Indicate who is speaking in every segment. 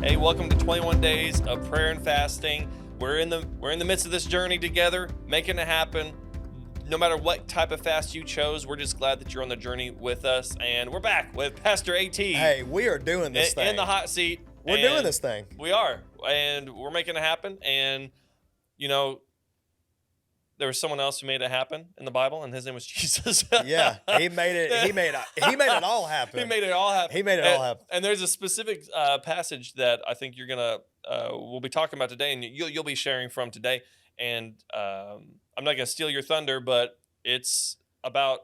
Speaker 1: Hey, welcome to 21 days of prayer and fasting. We're in the midst of this journey together, making it happen. No matter what type of fast you chose, we're just glad that you're on the journey with us. And we're back with Pastor AT.
Speaker 2: Hey, we are doing this thing.
Speaker 1: In the hot seat.
Speaker 2: We're doing this thing.
Speaker 1: We are. And we're making it happen. And, you know, there was someone else who made it happen in the Bible, and his name was Jesus.
Speaker 2: Yeah, he made it all happen.
Speaker 1: He made it all happen.
Speaker 2: He made it all happen.
Speaker 1: And there's a specific passage that I think you're gonna we'll be talking about today, and you'll be sharing from today. And I'm not gonna steal your thunder, but it's about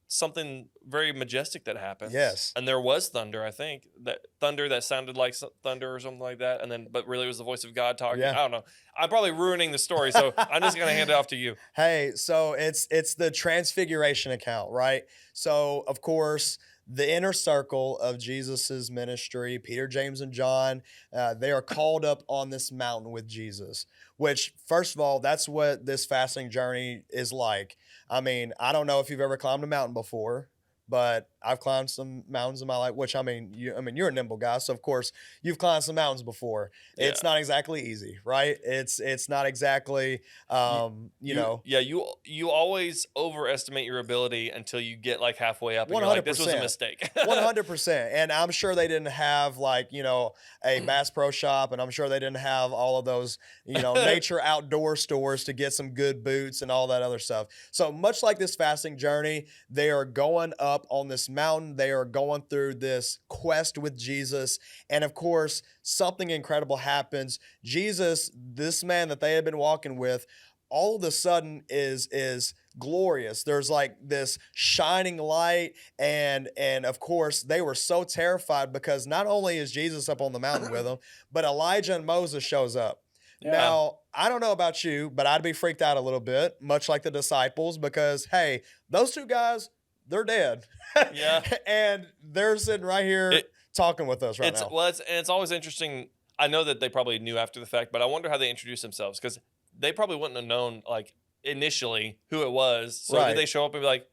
Speaker 1: something very majestic that happens.
Speaker 2: Yes.
Speaker 1: And there was thunder, I think, that thunder that sounded like thunder or something like that, but really it was the voice of God talking.
Speaker 2: Yeah.
Speaker 1: I don't know. I'm probably ruining the story, so I'm just gonna hand it off to you.
Speaker 2: Hey, so it's the transfiguration account, right? So of course, the inner circle of Jesus's ministry, Peter, James, and John, they are called up on this mountain with Jesus, which, first of all, that's what this fasting journey is like. I mean, I don't know if you've ever climbed a mountain before, but I've climbed some mountains in my life, which you're a nimble guy, so of course you've climbed some mountains before.
Speaker 1: Yeah.
Speaker 2: It's not exactly easy, right? It's not exactly, you know.
Speaker 1: Yeah, you always overestimate your ability until you get like halfway up and you're like, this was a mistake.
Speaker 2: 100%. And I'm sure they didn't have like, a Bass Pro Shop, and I'm sure they didn't have all of those, nature outdoor stores to get some good boots and all that other stuff. So much like this fasting journey, they are going up on this mountain. They are going through this quest with Jesus. And of course, something incredible happens. Jesus, this man that they had been walking with, all of a sudden is glorious. There's like this shining light, and of course they were so terrified because not only is Jesus up on the mountain with them, but Elijah and Moses shows up. Yeah. Now, I don't know about you, but I'd be freaked out a little bit, much like the disciples, because hey, those two guys, they're dead.
Speaker 1: Yeah.
Speaker 2: And they're sitting right here talking with us now.
Speaker 1: Well, it's always interesting. I know that they probably knew after the fact, but I wonder how they introduced themselves, because they probably wouldn't have known like initially who it was. So
Speaker 2: right.
Speaker 1: Did they show up and be like,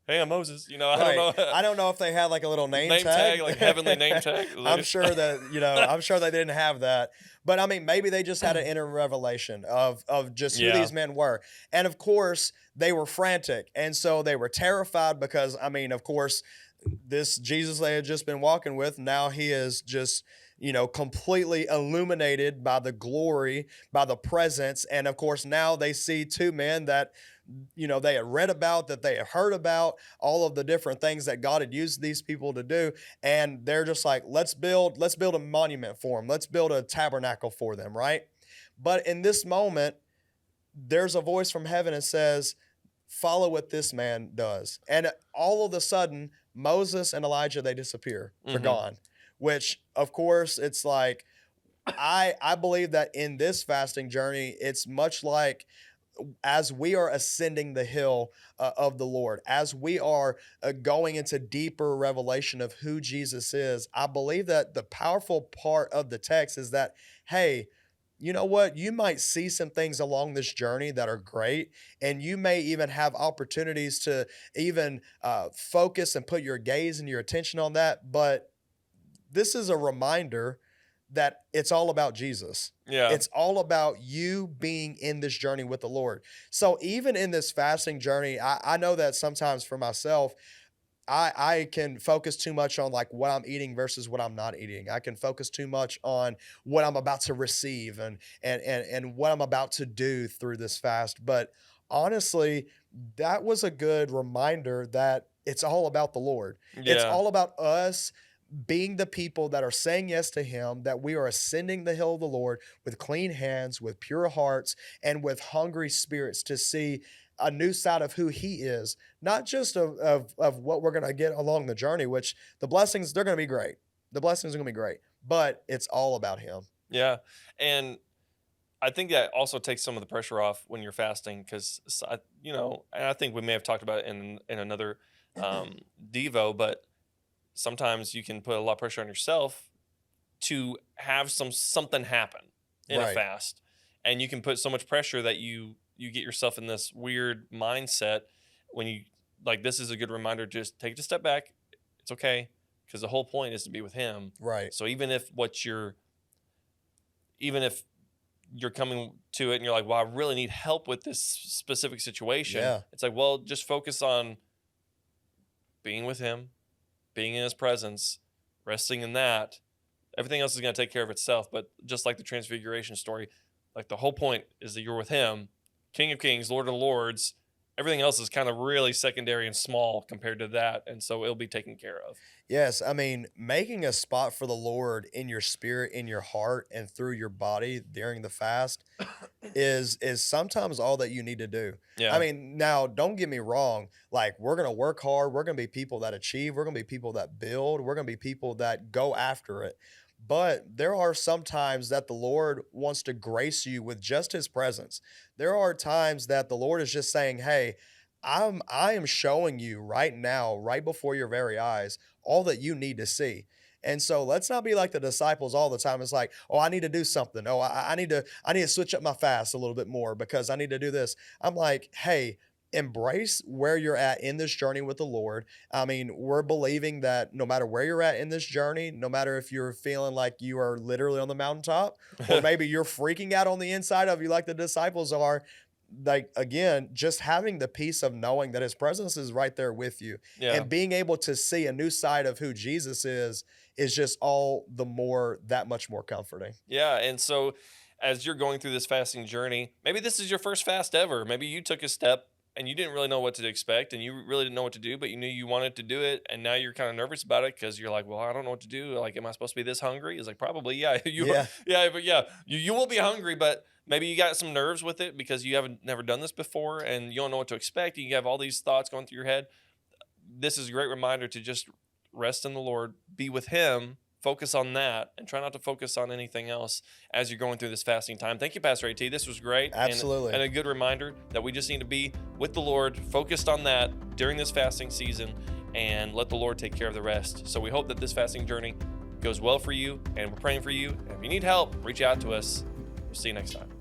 Speaker 1: "Hey, I'm Moses"? I
Speaker 2: right.
Speaker 1: don't know.
Speaker 2: I don't know if they had like a little name
Speaker 1: tag, like heavenly name tag.
Speaker 2: I'm sure that I'm sure they didn't have that. But I mean, maybe they just had an inner revelation of just who these men were. And of course, they were frantic. And so they were terrified because, I mean, of course, this Jesus they had just been walking with, now he is just, completely illuminated by the glory, by the presence. And of course, now they see two men that, they had read about, that they had heard about, all of the different things that God had used these people to do. And they're just like, let's build a monument for them. Let's build a tabernacle for them, right? But in this moment, there's a voice from heaven that says, follow what this man does. And all of a sudden, Moses and Elijah, they disappear. They're gone. Which, of course, it's like, I believe that in this fasting journey, it's much like as we are ascending the hill of the Lord, as we are going into deeper revelation of who Jesus is, I believe that the powerful part of the text is that, hey, you know what? You might see some things along this journey that are great, and you may even have opportunities to even focus and put your gaze and your attention on that, but this is a reminder that it's all about Jesus.
Speaker 1: Yeah.
Speaker 2: It's all about you being in this journey with the Lord. So even in this fasting journey, I know that sometimes for myself, I can focus too much on like what I'm eating versus what I'm not eating. I can focus too much on what I'm about to receive and what I'm about to do through this fast. But honestly, that was a good reminder that it's all about the Lord.
Speaker 1: Yeah.
Speaker 2: It's all about us being the people that are saying yes to him, that we are ascending the hill of the Lord with clean hands, with pure hearts, and with hungry spirits to see a new side of who he is, not just of what we're going to get along the journey, which the blessings, they're going to be great. The blessings are going to be great, but it's all about him.
Speaker 1: Yeah. And I think that also takes some of the pressure off when you're fasting, because, and I think we may have talked about it in another Devo, but sometimes you can put a lot of pressure on yourself to have something happen in a fast. And you can put so much pressure that you get yourself in this weird mindset when you, like, this is a good reminder, just take a step back. It's okay, because the whole point is to be with him.
Speaker 2: Right.
Speaker 1: So even if what you're even if you're coming to it and you're like, well, I really need help with this specific situation.
Speaker 2: Yeah.
Speaker 1: It's like, well, just focus on being with him, being in his presence, resting in that. Everything else is going to take care of itself. But just like the transfiguration story, like the whole point is that you're with him, King of Kings, Lord of Lords. Everything else is kind of really secondary and small compared to that. And so it'll be taken care of.
Speaker 2: Yes, I mean, making a spot for the Lord in your spirit, in your heart, and through your body during the fast is sometimes all that you need to do. I
Speaker 1: Yeah.
Speaker 2: mean, now don't get me wrong, like we're going to work hard, we're going to be people that achieve, we're going to be people that build, we're going to be people that go after it. But there are some times that the Lord wants to grace you with just his presence. There are times that the Lord is just saying, "Hey, I am showing you right now, right before your very eyes, all that you need to see." And so let's not be like the disciples all the time. It's like, oh, I need to do something. Oh, I need to switch up my fast a little bit more because I need to do this. I'm like, hey, embrace where you're at in this journey with the Lord. I mean, we're believing that no matter where you're at in this journey, no matter if you're feeling like you are literally on the mountaintop, or maybe you're freaking out on the inside of you like the disciples are, like again, just having the peace of knowing that his presence is right there with you
Speaker 1: Yeah.
Speaker 2: and being able to see a new side of who Jesus is just all the more that much more comforting.
Speaker 1: Yeah. And so as you're going through this fasting journey, maybe this is your first fast ever. Maybe you took a step and you didn't really know what to expect and you really didn't know what to do, but you knew you wanted to do it. And now you're kind of nervous about it because you're like, well, I don't know what to do. Like, am I supposed to be this hungry? It's like, probably, yeah.
Speaker 2: Yeah.
Speaker 1: Yeah, but yeah, you will be hungry, but maybe you got some nerves with it because you haven't never done this before and you don't know what to expect. You have all these thoughts going through your head. This is a great reminder to just rest in the Lord, be with him, focus on that, and try not to focus on anything else as you're going through this fasting time. Thank you, Pastor AT. This was great.
Speaker 2: Absolutely.
Speaker 1: And a good reminder that we just need to be with the Lord, focused on that during this fasting season, and let the Lord take care of the rest. So we hope that this fasting journey goes well for you, and we're praying for you. And if you need help, reach out to us. We'll see you next time.